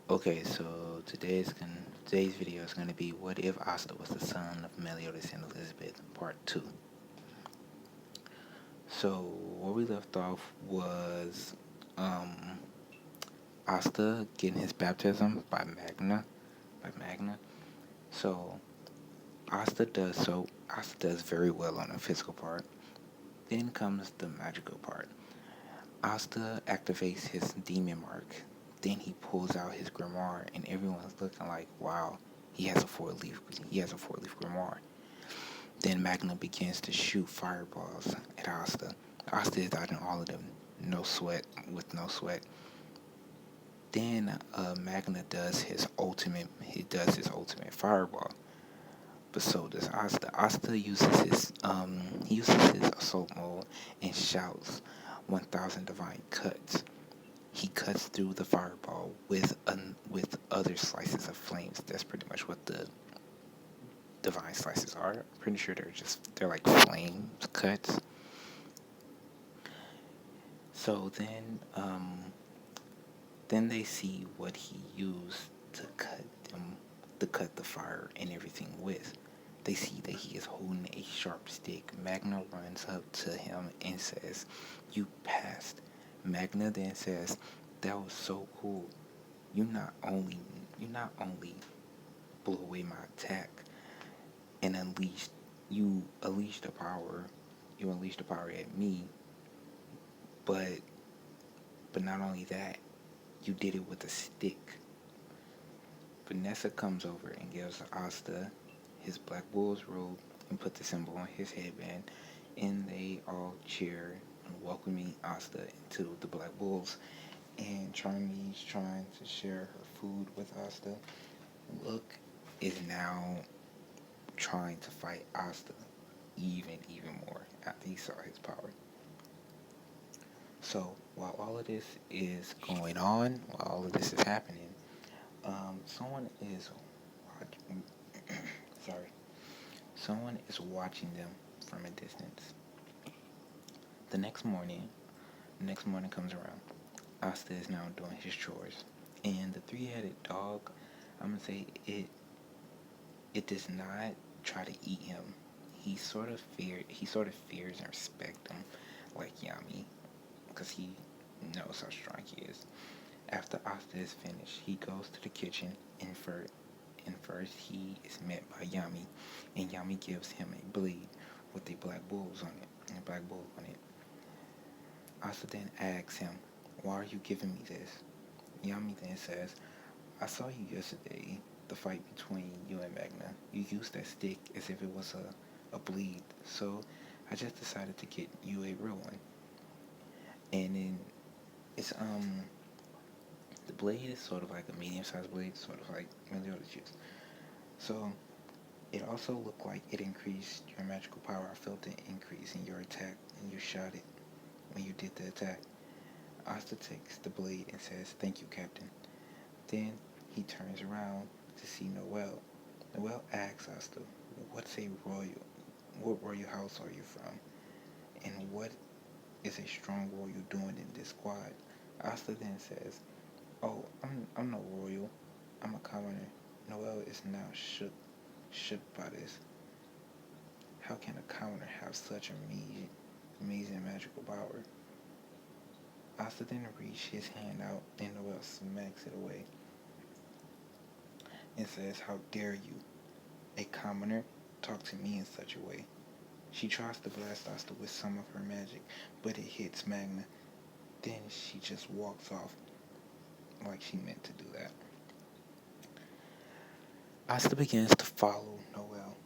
Okay, so today's video is gonna be what if Asta was the son of Meliodas and Elizabeth, part two. So where we left off was um Asta getting his baptism by Magna. So Asta does very well on the physical part. Then comes the magical part. Asta activates his demon mark. Then he pulls out his grimoire, and everyone's looking like, "Wow, he has a four-leaf grimoire." Then Magna begins to shoot fireballs at Asta. Asta is dodging all of them, no sweat. Then Magna does his ultimate. He does his ultimate fireball, but so does Asta. Asta uses his assault mode and shouts 1,000 divine cuts. He cuts through the fireball with other slices of flames. That's pretty much what the divine slices are. I'm pretty sure they're like flame cuts. So then they see what he used them to cut the fire and everything with. They see that he is holding a sharp stick. Magna runs up to him and says, "You passed." Magna then says, "That was so cool. You not only you not only blew away my attack and unleashed the power. You unleashed the power at me, but not only that, you did it with a stick." Vanessa comes over and gives Asta his Black Bull's robe and put the symbol on his headband, and they all cheer and welcoming Asta into the Black Bulls. And Charmy's trying to share her food with Asta. Look is now trying to fight Asta even more after he saw his power. So while all of this is going on, while all of this is happening, someone is watching. Sorry, someone is watching them from a distance. The next morning, the next morning comes around. Asta is now doing his chores, and the three-headed dog. I'm gonna say it does not try to eat him. He sort of fears and respects him, like Yami, because he knows how strong he is. After Asta is finished, he goes to the kitchen and first he is met by Yami, and Yami gives him a blade with a black bull on it. Asta then asks him, "Why are you giving me this?" Yami then says, "I saw you yesterday, the fight between you and Magna. You used that stick as if it was a blade, so I just decided to get you a real one." And then it's the blade is sort of like a medium-sized blade, sort of like meliodas use. So it also looked like it increased your magical power. I felt an increase in your attack, and you shot it when you did the attack. Asta takes the blade and says, "Thank you, Captain." Then he turns around to see Noelle. Noelle asks Asta, "What's a royal? What royal house are you from? And what is a strong royal doing in this squad?" Asta then says, "Oh, I'm no royal. I'm a commoner." Noelle is now shook by this. How can a commoner have such amazing magical power? Asta then reaches his hand out and Noelle smacks it away and says, "How dare you, a commoner, talk to me in such a way?" She tries to blast Asta with some of her magic, but it hits Magna. Then she just walks off like she meant to do that. Asta begins to follow Noelle.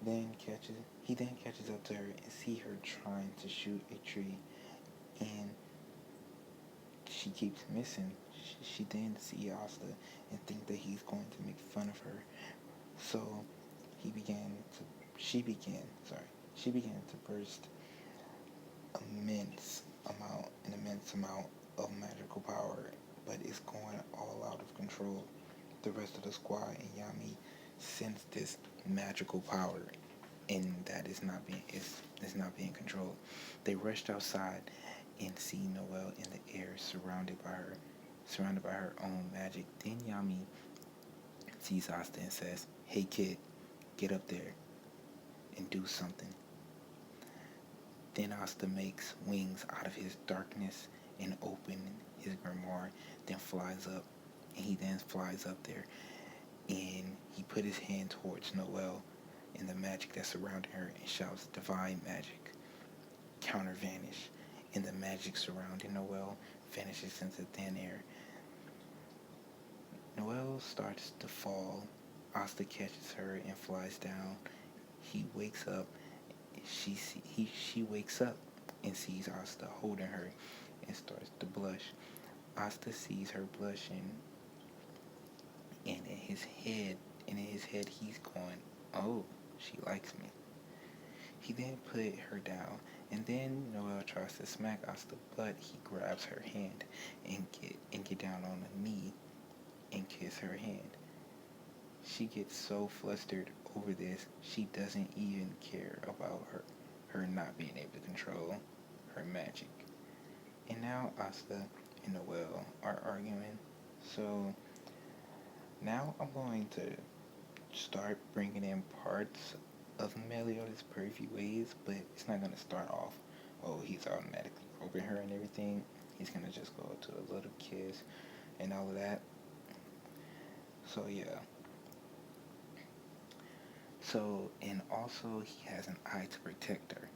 He then catches up to her and see her trying to shoot a tree, and she keeps missing. She then see Asta and think that he's going to make fun of her. So he began to. She began to burst an immense amount of magical power, but it's going all out of control. The rest of the squad and Yami sense this magical power and that is not being controlled. They rushed outside and see Noelle in the air surrounded by her. surrounded by her own magic. Then Yami sees Asta and says, "Hey kid, get up there and do something." Then Asta makes wings out of his darkness and open his grimoire, then flies up. And he then flies up there and he put his hand towards Noelle and the magic that's surrounding her and shouts, "Divine magic, counter vanish." And the magic surrounding Noelle vanishes into thin air. Noelle starts to fall. Asta catches her and flies down. He wakes up. She wakes up and sees Asta holding her and starts to blush. Asta sees her blushing, and in his head he's going, "Oh, she likes me." He then put her down, and then Noelle tries to smack Asta, but he grabs her hand and get down on a knee and kiss her hand. She gets so flustered over this, she doesn't even care about her not being able to control her magic. And now Asta and Noelle are arguing. So now I'm going to start bringing in parts of Meliodas' pervy ways, but it's not going to start off, oh, he's automatically over her and everything. He's going to just go to a little kiss and all of that. So, yeah. So, and also he has an eye to protect her.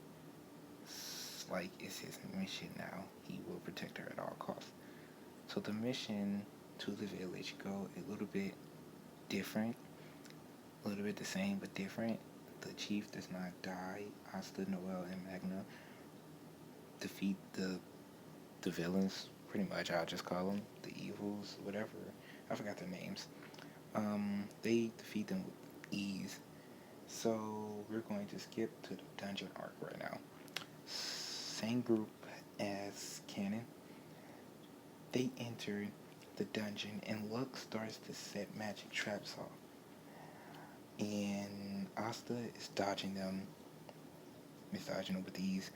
Like, it's his mission now. He will protect her at all costs. So the mission to the village go a little bit different, a little bit the same but different. The chief does not die. Asta, Noelle, and Magna defeat the villains. Pretty much, I'll just call them the evils, whatever. I forgot their names. They defeat them with ease. So we're going to skip to the dungeon arc right now. Same group as Canon. They enter the dungeon and Luck starts to set magic traps off. And Asta is dodging them. Is dodging them with ease.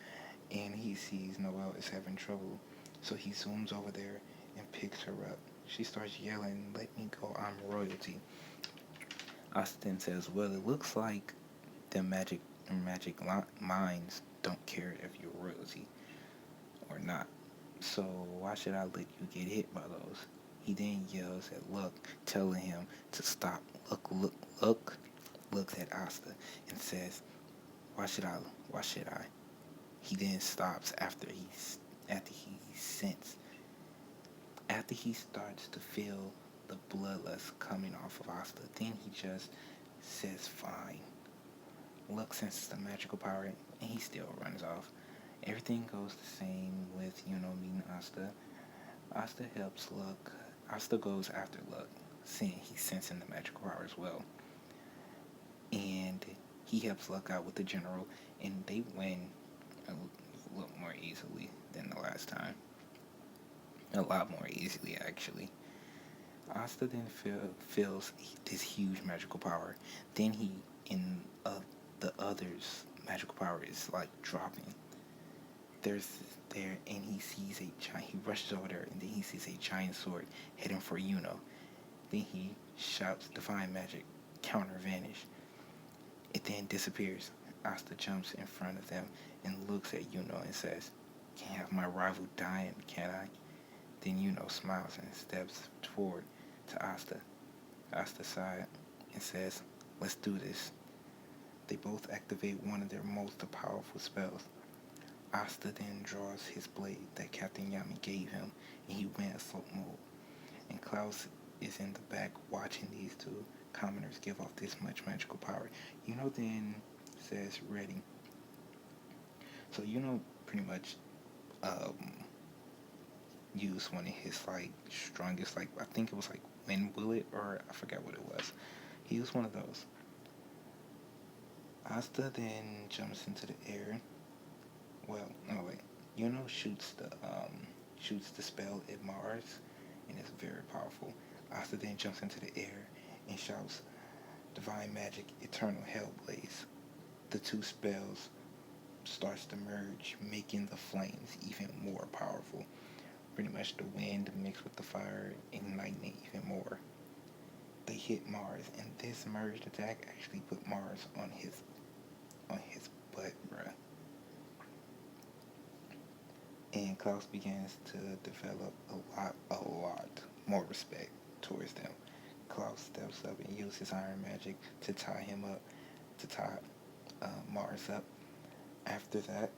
And he sees Noelle is having trouble. So he zooms over there and picks her up. She starts yelling, "Let me go, I'm royalty." Austin says, "Well, it looks like the magic minds don't care if you're royalty or not. So why should I let you get hit by those?" He then yells at Luck, telling him to stop. Luck looks at Asta and says, "Why should I? Why should I?" He then stops after he starts to feel the bloodlust coming off of Asta. Then he just says, "Fine." Luck senses the magical power and he still runs off. Everything goes the same with meeting Asta. Asta helps Luck. Asta goes after Luck, seeing he's sensing the magical power as well. And he helps Luck out with the general, and they win a little more easily than the last time. A lot more easily, actually. Asta then feels this huge magical power. Then the others' magical power is like dropping. And he sees a giant. He rushes over there, and then he sees a giant sword heading for Yuno. Then he shouts, "Divine magic, counter vanish." It then disappears. Asta jumps in front of them and looks at Yuno and says, "Can't have my rival dying, can I?" Then Yuno smiles and steps forward to Asta. Asta sighs and says, "Let's do this." They both activate one of their most powerful spells. Asta then draws his blade that Captain Yami gave him, and he went assault mode. And Klaus is in the back watching these two commoners give off this much magical power. Yuno then says, "Ready." So Yuno pretty much used one of his strongest, I think it was wind bullet, or I forgot what it was. He used one of those. Asta then jumps into the air. Well, no wait. Yuno shoots the spell at Mars, and it's very powerful. Asta then jumps into the air and shouts, "Divine magic, eternal hellblaze." The two spells starts to merge, making the flames even more powerful. pretty much the wind mixed with the fire, igniting it even more. They hit Mars, and this merged attack actually put Mars on his butt, bruh. And Klaus begins to develop a lot more respect towards them. Klaus steps up and uses his iron magic to tie him up, to tie Mars up. After that,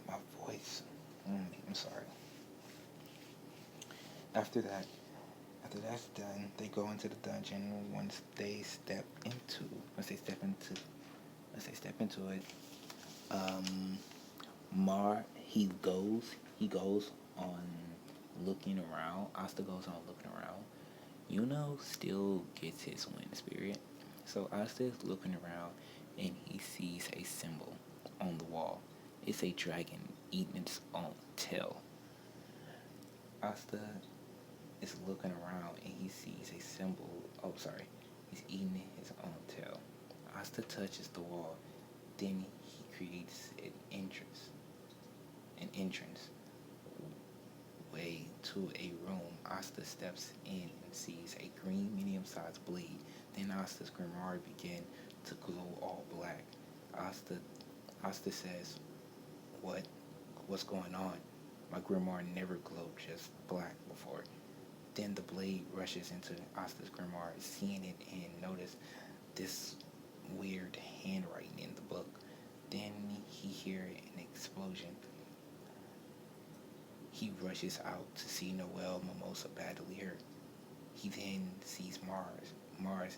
my voice. I'm sorry. After that, after that's done, they go into the dungeon. Once they step into, once they step into it, um, he goes on looking around. Asta goes on looking around. Still gets his wind spirit. So Asta is looking around and he sees a symbol on the wall. It's a dragon eating its own tail. Asta is looking around and he sees a symbol. Oh, sorry. He's eating his own tail. Asta touches the wall. Then he creates an entrance way to a room. Asta steps in and sees a green medium-sized blade. Then Asta's grimoire began to glow all black. Asta Asta says, "What? What's going on? My grimoire never glowed just black before." Then the blade rushes into Asta's grimoire, seeing it and notice this weird handwriting in the book. Then he hears an explosion. He rushes out to see Noel Mimosa badly hurt. He then sees Mars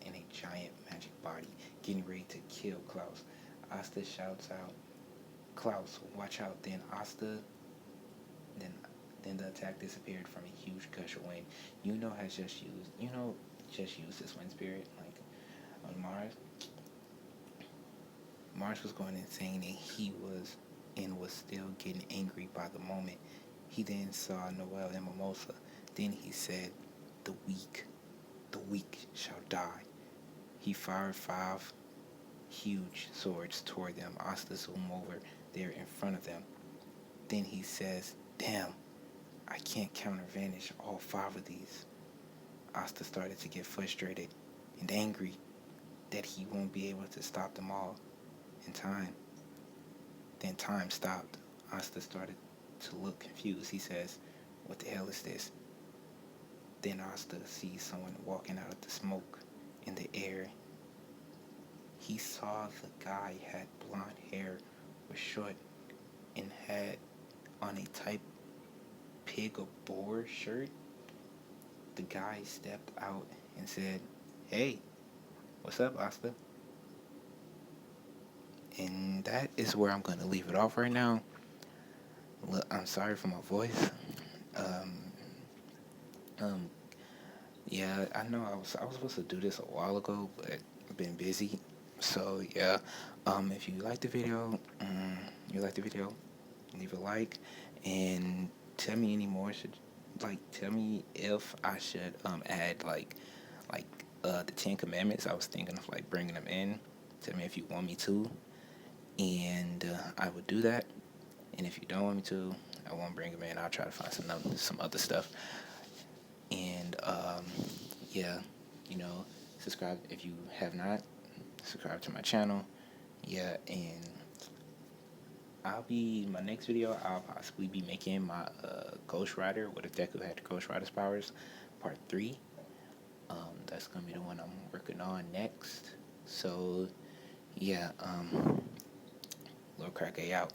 in a giant magic body, getting ready to kill Klaus. Asta shouts out, "Klaus, watch out!" Then then the attack disappeared from a huge gush of wind. Just used this wind spirit like on Mars. Mars was going insane, and was still getting angry by the moment. He then saw Noel and Mimosa. Then he said, "The weak shall die." He fired 5 huge swords toward them. Asta zoomed over there in front of them. Then he says, "Damn, I can't countervantage all 5 of these." Asta started to get frustrated and angry that he won't be able to stop them all in time. Then time stopped. Asta started to look confused. He says, "What the hell is this?" Then Asta sees someone walking out of the smoke in the air. He saw the guy had blonde hair, was short, and had on a type pig or boar shirt. The guy stepped out and said, "Hey, what's up, Asta?" And that is where I'm going to leave it off right now. Look, I'm sorry for my voice. Um, um, yeah, I know I was supposed to do this a while ago, but I've been busy. So yeah, if you like the video, leave a like, and tell me any more. Tell me if I should add like the 10 Commandments. I was thinking of like bringing them in. Tell me if you want me to, and I would do that. And if you don't want me to, I won't bring them in. I'll try to find some other stuff. And yeah, subscribe if you have not. Subscribe to my channel. Yeah, and my next video, I'll possibly be making my Ghost Rider with a deck who had Ghost Rider's powers, part 3. That's gonna be the one I'm working on next. So yeah, Lord Crack A out.